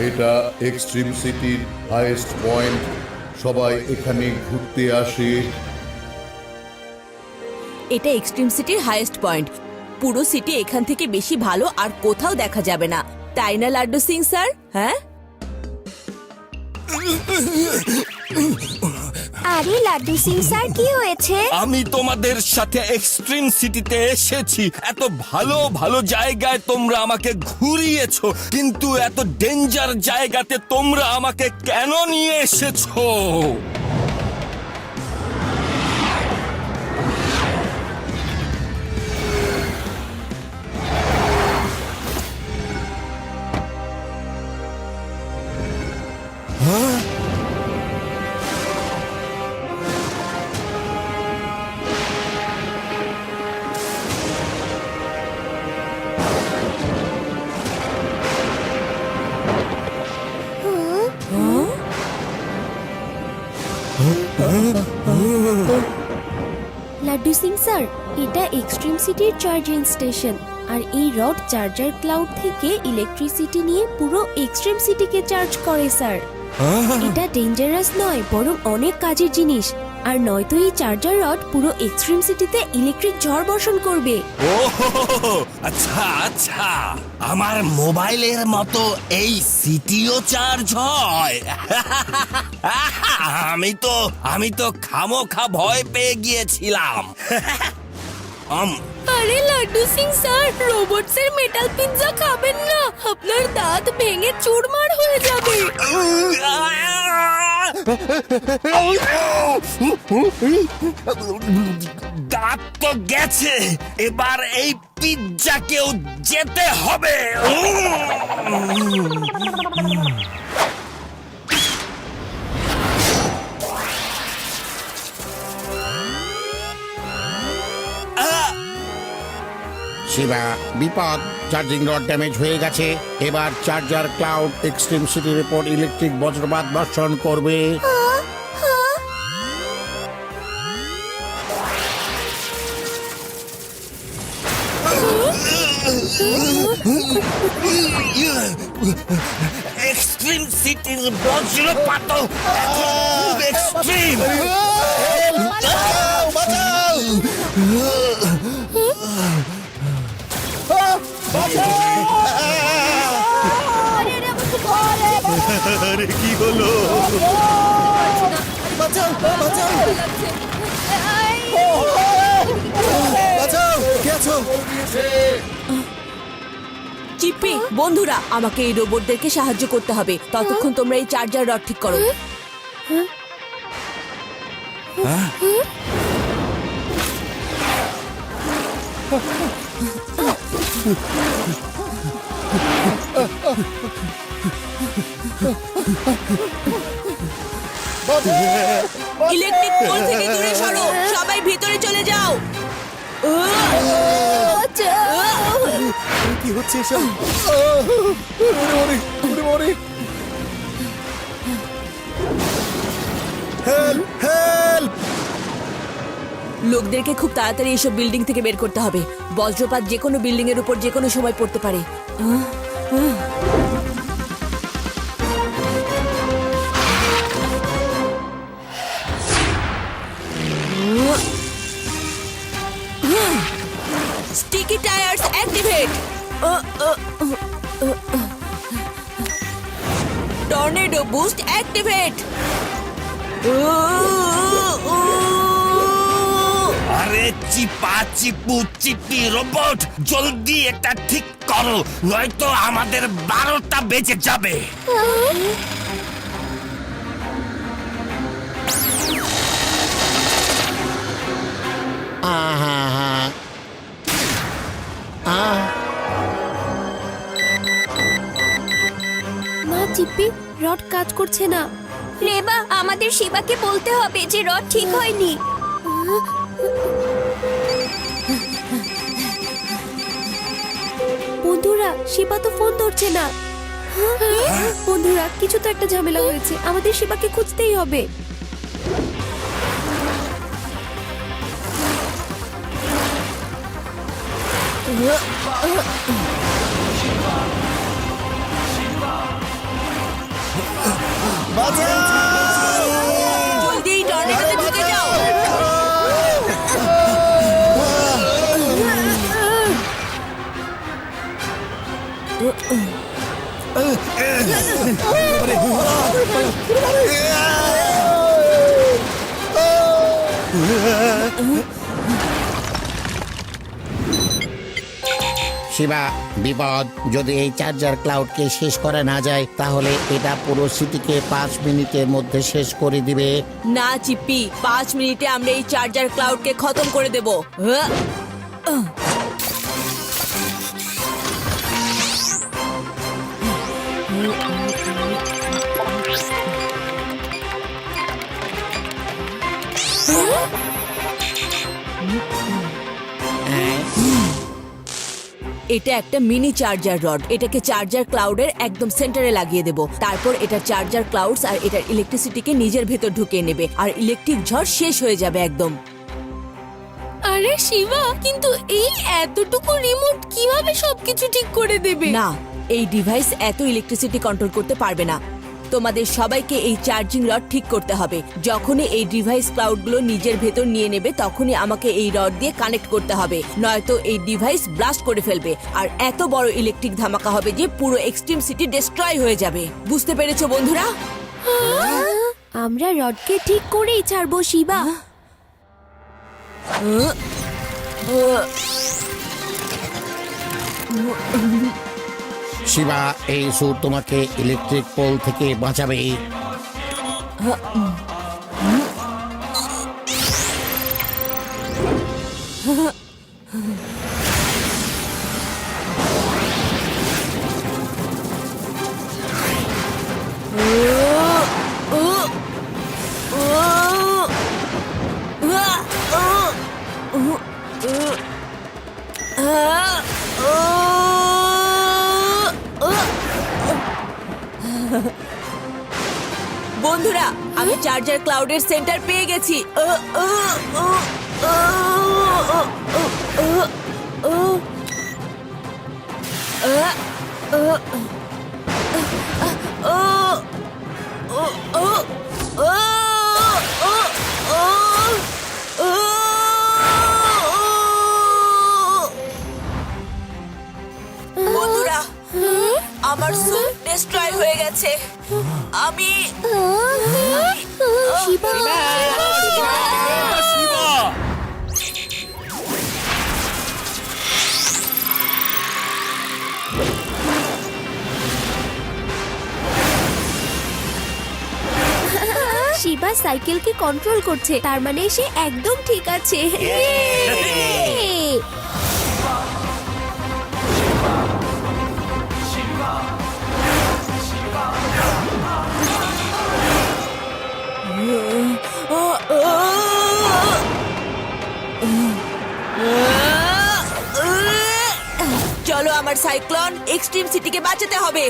এটা এক্সট্রিম সিটির highest point. সবাই এখানে ঘুরতে আসে। এটা এক্সট্রিম সিটির হাইয়েস্ট পয়েন্ট। পুরো সিটি এখান থেকে বেশি ভালো আর কোথাও দেখা যাবে না, তাই না লাড্ডু সিং স্যার? হ্যাঁ, আরে লাড্ডু সিং স্যার, কি হয়েছে? আমি তোমাদের সাথে এক্সট্রিম সিটিতে এসেছি। এত ভালো ভালো জায়গায় তোমরা আমাকে ঘুরিয়েছো, কিন্তু এত ডেঞ্জার জায়গাতে তোমরা আমাকে কেন নিয়ে এসেছো? লাড্ডু সিং স্যার, এটা এক্সট্রিম সিটির চার্জিং স্টেশন, আর এই রড চার্জার ক্লাউড থেকে ইলেকট্রিসিটি নিয়ে পুরো এক্সট্রিম সিটিকে চার্জ করে স্যার। এটা ডেঞ্জারাস নয়, বরং অনেক কাজের জিনিস। আর নয়তো এই চার্জার রড পুরো এক্সট্রিম সিটিতে ইলেকট্রিক ঝড় বর্ষণ করবে। ও আচ্ছা আচ্ছা, আমার মোবাইলের মতো এই সিটিও চার্জ হয়? আমি তো খামোখা ভয় পেয়ে গিয়েছিলাম। আরে লাড্ডু সিং স্যার, রোবটসের মেটাল পিৎজা খাবেন না, আপনার দাঁত ভেঙে চুরমার হয়ে যাবে। দাঁত তো গেছে, এবার এই পিৎজাকেও যেতে হবে। শিবা, বিপদ, চার্জিং রড ড্যামেজ হয়ে গেছে। এবার চার্জার ক্লাউড এক্সট্রিম সিটির উপর ইলেকট্রিক বজ্রপাত বর্ষণ করবে। এক্সট্রিম সিটির বজ্রপাত খুব এক্সট্রিম। আরে কি হলো? বাঁচাও বাঁচাও বাঁচাও, কে আছো? চিপ্পি, বন্ধুরা, আমাকে এই রোবটদেরকে সাহায্য করতে হবে। ততক্ষণ তোমরা এই চার্জার রড ঠিক করো। ইলেকট্রিক পোল থেকে দূরে সরো, সবাই ভিতরে চলে যাও। কি হচ্ছে এসব? Help help! লোকদেরকে খুব তাড়াতাড়ি এসব বিল্ডিং থেকে বের করতে হবে। বজ্রপাত যে কোনো বিল্ডিং এর উপর যে কোনো সময় পড়তে পারে। Sticky tyres activate. Tornado boost activate. আরে চিপা চিপু চিপি রোবট, জলদি এটা ঠিক করো, নয়তো আমাদের 12টা বেজে যাবে। না চিপ্পি, রড কাজ করছে না। রেবা, আমাদের শিবাকে বলতে হবে যে রড ঠিক হয়নি। বন্ধুরা, শিবা তো ফোন ধরছে না। বন্ধুরা, কিছু তো একটা ঝামেলা হয়েছে, আমাদের শিবাকে খুঁজতেই হবে। জলদি এই টর্নেডোতে ঢুকে যাও। শিবা, বিপদ। যদি এই চার্জার ক্লাউডকে শেষ করা না যায় তাহলে এটা পুরো সিটিকে 5 মিনিটের মধ্যে শেষ করে দিবে। না চিপ্পি, 5 মিনিটে আমরা এই চার্জার ক্লাউডকে খতম করে দেব। হ্যাঁ। এটা একটা মিনি চার্জার রড। এটাকে চার্জার ক্লাউডের একদম সেন্টারে লাগিয়ে দেব। তারপর এটা চার্জার ক্লাউডস আর এটার ইলেকট্রিসিটিকে নিজের ভেতর ঢুকিয়ে নেবে আর ইলেকট্রিক ঝড় শেষ হয়ে যাবে একদম। আরে শিবা, কিন্তু এই এতটুকু রিমোট কিভাবে সবকিছু ঠিক করে দেবে? না, এই ডিভাইস এত ইলেকট্রিসিটি কন্ট্রোল করতে পারবে না। তোমাদের সবাইকে এই চার্জিং রড ঠিক করতে হবে। যখনই এই ডিভাইস ক্লাউডগুলো নিজের ভেতর নিয়ে নেবে তখনই আমাকে এই রড দিয়ে কানেক্ট করতে হবে, নয়তো এই ডিভাইস ব্লাস্ট করে ফেলবে আর এত বড় ইলেকট্রিক ধামাকা হবে যে পুরো এক্সট্রিম সিটি ডিস্ট্রয় হয়ে যাবে। বুঝতে পেরেছো বন্ধুরা? আমরা রডকে ঠিক করেই ছাড়বো শিবা। শিবা, এই স্যুট তোমাকে ইলেকট্রিক পোল থেকে বাঁচাবে। বন্ধুরা, আমি চার্জার ক্লাউডের সেন্টার পেয়ে গেছি। বন্ধুরা, আমার স্যুট ডিস্ট্রয় হয়ে গেছে। আমি শিবা, শিবা সাইকেলকে কন্ট্রোল করছে, তার মানে সে একদম ঠিক আছে। চলো, আমার সাইক্লোন এক্সট্রিম সিটিকে বাঁচাতে হবে।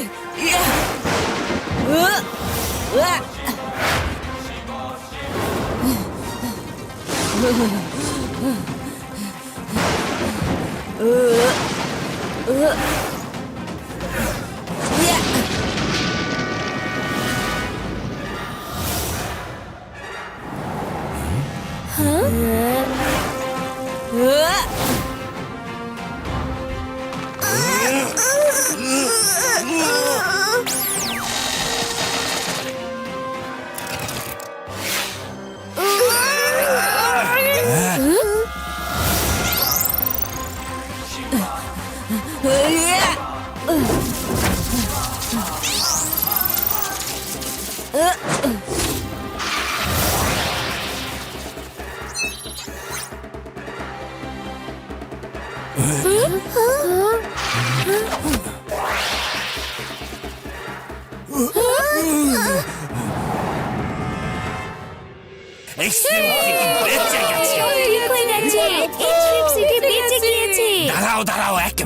এক্সট্রিম সিটি বেঁচে গেছে। ঠিক হয়ে গেছে, এক্সট্রিম সিটি বেঁচে গিয়েছে। দাঁড়াও, এক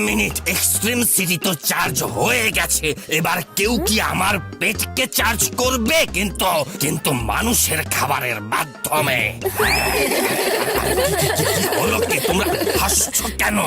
মিনিট। এক্সট্রিম সিটি তো চার্জ হয়ে গেছে। এবার কেউ কি আমার পেটকে চার্জ করবে? কিন্তু মানুষের খাবারের মাধ্যমে। হলো কি, তোমরা হাসছো কেন?